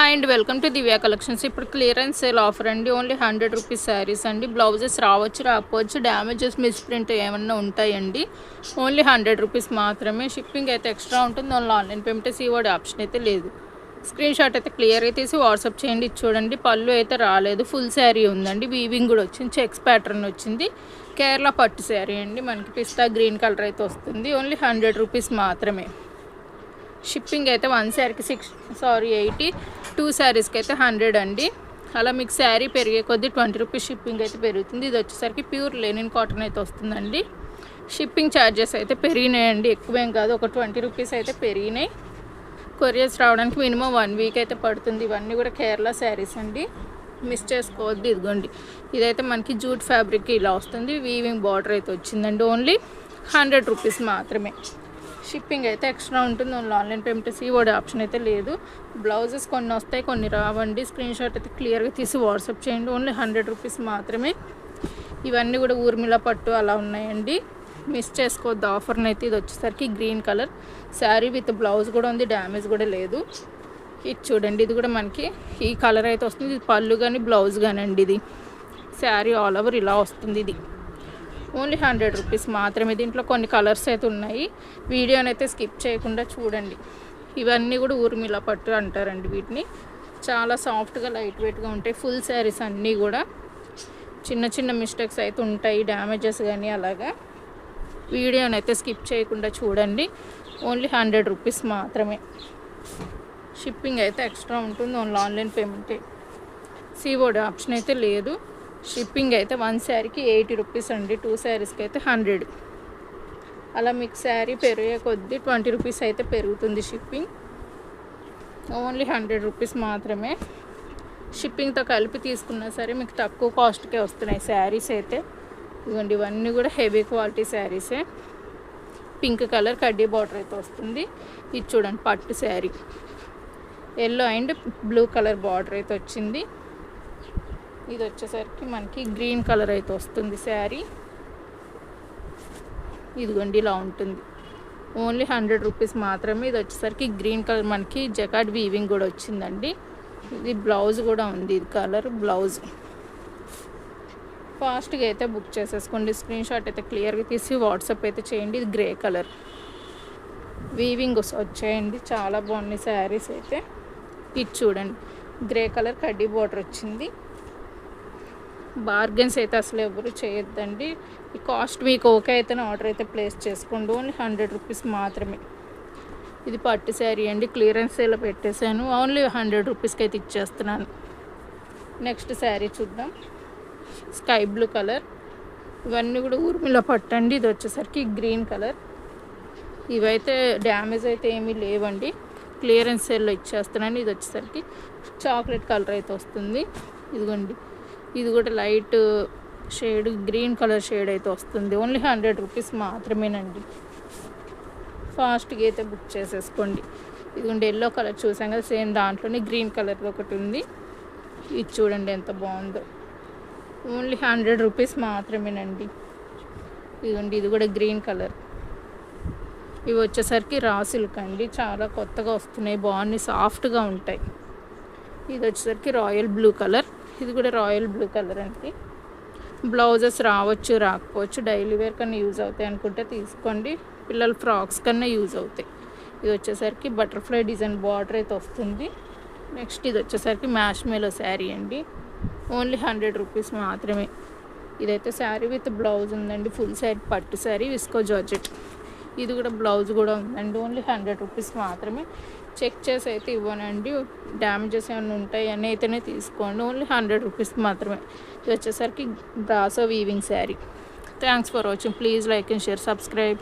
Hi అండి, welcome to Divya collections. ఇప్పుడు clearance sale offer అండి. ఓన్లీ 100 రూపీస్ శారీస్ అండి. బ్లౌజెస్ రాకపోవచ్చు, డ్యామేజెస్ మిస్ప్రింట్ ఏమన్నా ఉంటాయండి. ఓన్లీ 100 రూపీస్ మాత్రమే. షిప్పింగ్ అయితే ఎక్స్ట్రా ఉంటుంది. Only online payment, COD option అయితే లేదు. స్క్రీన్ షాట్ అయితే క్లియర్గా తీసి వాట్సాప్ చేయండి. చూడండి, పళ్ళు అయితే రాలేదు, ఫుల్ శారీ ఉందండి. వీవింగ్ కూడా వచ్చింది, చెక్స్ ప్యాటర్న్ వచ్చింది. కేరళ పట్టు శారీ అండి. మనకి పిస్తా గ్రీన్ కలర్ అయితే వస్తుంది. ఓన్లీ 100 రూపీస్ మాత్రమే. షిప్పింగ్ అయితే 1 శారీకి 80, 2 శారీస్కి అయితే 100 అండి. అలా మీకు శారీ పెరిగే కొద్దీ 20 రూపీస్ షిప్పింగ్ అయితే పెరుగుతుంది. ఇది వచ్చేసరికి ప్యూర్ లెనిన్ కాటన్ అయితే వస్తుందండి. షిప్పింగ్ ఛార్జెస్ అయితే పెరిగినాయండి, ఎక్కువేం కాదు, ఒక 20 రూపీస్ అయితే పెరిగినాయి. కొరియర్స్ రావడానికి మినిమం 1 వీక్ అయితే పడుతుంది. ఇవన్నీ కూడా కేరళ శారీస్ అండి, మిస్ చేసుకోవద్దు. ఇదిగోండి, ఇదైతే మనకి జూట్ ఫ్యాబ్రిక్ ఇలా వస్తుంది. వీవింగ్ బార్డర్ అయితే వచ్చిందండి. ఓన్లీ 100 రూపీస్ మాత్రమే. షిప్పింగ్ అయితే ఎక్స్ట్రా ఉంటుంది. Only online payment, COD option అయితే లేదు. బ్లౌజెస్ కొన్ని వస్తాయి, కొన్ని రావండి. స్క్రీన్ షాట్ అయితే క్లియర్గా తీసి వాట్సాప్ చేయండి. ఓన్లీ 100 రూపీస్ మాత్రమే. ఇవన్నీ కూడా ఊర్మిళ పట్టు అలా ఉన్నాయండి, మిస్ చేసుకోవద్దు ఆఫర్ని అయితే. ఇది వచ్చేసరికి green colour sari with blouse కూడా ఉంది, డ్యామేజ్ కూడా లేదు. ఇది చూడండి, ఇది కూడా మనకి ఈ కలర్ అయితే వస్తుంది. ఇది పళ్ళు కానీ బ్లౌజ్ కానీ అండి. ఇది శారీ ఆల్ ఓవర్ ఇలా వస్తుంది. ఇది ఓన్లీ 100 రూపీస్ మాత్రమే. దీంట్లో కొన్ని కలర్స్ అయితే ఉన్నాయి, వీడియోని అయితే స్కిప్ చేయకుండా చూడండి. ఇవన్నీ కూడా ఊర్మిళ పట్టు అంటారండి వీటిని. చాలా సాఫ్ట్గా లైట్ వెయిట్గా ఉంటాయి. ఫుల్ శారీస్ అన్నీ కూడా చిన్న చిన్న మిస్టేక్స్ అయితే ఉంటాయి, డ్యామేజెస్ కానీ. అలాగా వీడియోని అయితే స్కిప్ చేయకుండా చూడండి. ఓన్లీ 100 రూపీస్ మాత్రమే. షిప్పింగ్ అయితే ఎక్స్ట్రా ఉంటుంది. ఓన్లీ ఆన్లైన్ పేమెంటే, సీఓడి ఆప్షన్ అయితే లేదు. షిప్పింగ్ అయితే 1 శారీకి 80 రూపీస్ అండి. 2 శారీస్కి అయితే 100. అలా మీకు శారీ పెరిగే కొద్దీ 20 రూపీస్ అయితే పెరుగుతుంది షిప్పింగ్. ఓన్లీ 100 రూపీస్ మాత్రమే. షిప్పింగ్తో కలిపి తీసుకున్నా సరే మీకు తక్కువ కాస్ట్కే వస్తున్నాయి శారీస్ అయితే. ఇవ్వండి, ఇవన్నీ కూడా హెవీ క్వాలిటీ శారీసే. పింక్ కలర్ కడ్డీ బార్డర్ అయితే వస్తుంది. ఇది చూడండి, పట్టు sari, yellow and blue colour border అయితే వచ్చింది. ఇది వచ్చేసరికి మనకి గ్రీన్ కలర్ అయితే వస్తుంది శారీ. ఇదిగోండి, ఇలా ఉంటుంది. ఓన్లీ 100 రూపీస్ మాత్రమే. ఇది వచ్చేసరికి గ్రీన్ కలర్, మనకి జకార్డ్ వీవింగ్ కూడా వచ్చిందండి. ఇది బ్లౌజ్ కూడా ఉంది, ఇది కలర్ బ్లౌజ్. ఫాస్ట్గా అయితే బుక్ చేసేసుకోండి. స్క్రీన్ షాట్ అయితే క్లియర్గా తీసి వాట్సాప్ అయితే చేయండి. ఇది గ్రే కలర్ వీవింగ్ వచ్చాయండి, చాలా బాగున్నాయి శారీస్ అయితే. ఇది చూడండి, గ్రే కలర్ కడ్డీ బార్డర్ వచ్చింది. బార్గెన్స్ అయితే అసలు ఎవరు చేయొద్దండి. ఈ కాస్ట్ మీకు ఓకే అయితేనే ఆర్డర్ అయితే ప్లేస్ చేసుకోండి. ఓన్లీ 100 రూపీస్ మాత్రమే. ఇది పట్టు శారీ అండి, క్లియరెన్స్ సేల్ పెట్టేశాను. ఓన్లీ 100 రూపీస్కి అయితే ఇచ్చేస్తున్నాను. నెక్స్ట్ శారీ చూద్దాం. స్కై బ్లూ కలర్, ఇవన్నీ కూడా ఊర్మిళ పట్టు అండి. ఇది వచ్చేసరికి గ్రీన్ కలర్. ఇవైతే డ్యామేజ్ అయితే ఏమీ లేవండి, క్లియరెన్స్ సేల్లో ఇచ్చేస్తున్నాను. ఇది వచ్చేసరికి చాక్లెట్ కలర్ అయితే వస్తుంది. ఇదిగోండి, ఇది కూడా light shade green colour shade అయితే వస్తుంది. ఓన్లీ 100 రూపీస్ మాత్రమేనండి. ఫాస్ట్గా అయితే బుక్ చేసేసుకోండి. ఇదిగోండి, ఎల్లో కలర్ చూసాం కదా, సేమ్ దాంట్లోనే గ్రీన్ కలర్ ఒకటి ఉంది. ఇది చూడండి ఎంత బాగుందో. ఓన్లీ 100 రూపీస్ మాత్రమేనండి. ఇదిగోండి, ఇది కూడా గ్రీన్ కలర్. ఇవి వచ్చేసరికి రా సిల్క్ అండి, చాలా కొత్తగా వస్తున్నాయి, బాగున్నాయి, సాఫ్ట్గా ఉంటాయి. ఇది వచ్చేసరికి రాయల్ బ్లూ కలర్. ఇది కూడా రాయల్ బ్లూ కలర్ అండి. బ్లౌజెస్ రావచ్చు, రాకపోవచ్చు, డైలీ వేర్ కన్నా యూజ్ అవుతాయి అనుకుంటే తీసుకోండి. పిల్లల ఫ్రాక్స్ కన్నా యూజ్ అవుతాయి. ఇది వచ్చేసరికి బటర్ఫ్లై డిజైన్ బార్డర్ అయితే వస్తుంది. నెక్స్ట్ ఇది వచ్చేసరికి మ్యాష్ మేలో శారీ అండి. ఓన్లీ 100 రూపీస్ మాత్రమే. ఇదైతే శారీ విత్ బ్లౌజ్ ఉందండి, ఫుల్ శారీ పట్టు శారీ, విస్కో జార్జెట్. ఇది కూడా బ్లౌజ్ కూడా ఉందండి. ఓన్లీ 100 రూపీస్ మాత్రమే. చెక్ చేసి అయితే ఇవ్వనండి, డ్యామేజెస్ ఏమైనా ఉంటాయి అని అయితేనే తీసుకోండి. ఓన్లీ 100 రూపీస్ మాత్రమే. ఇది వచ్చేసరికి brasso weaving sari. Thanks for watching. Please like and share, subscribe.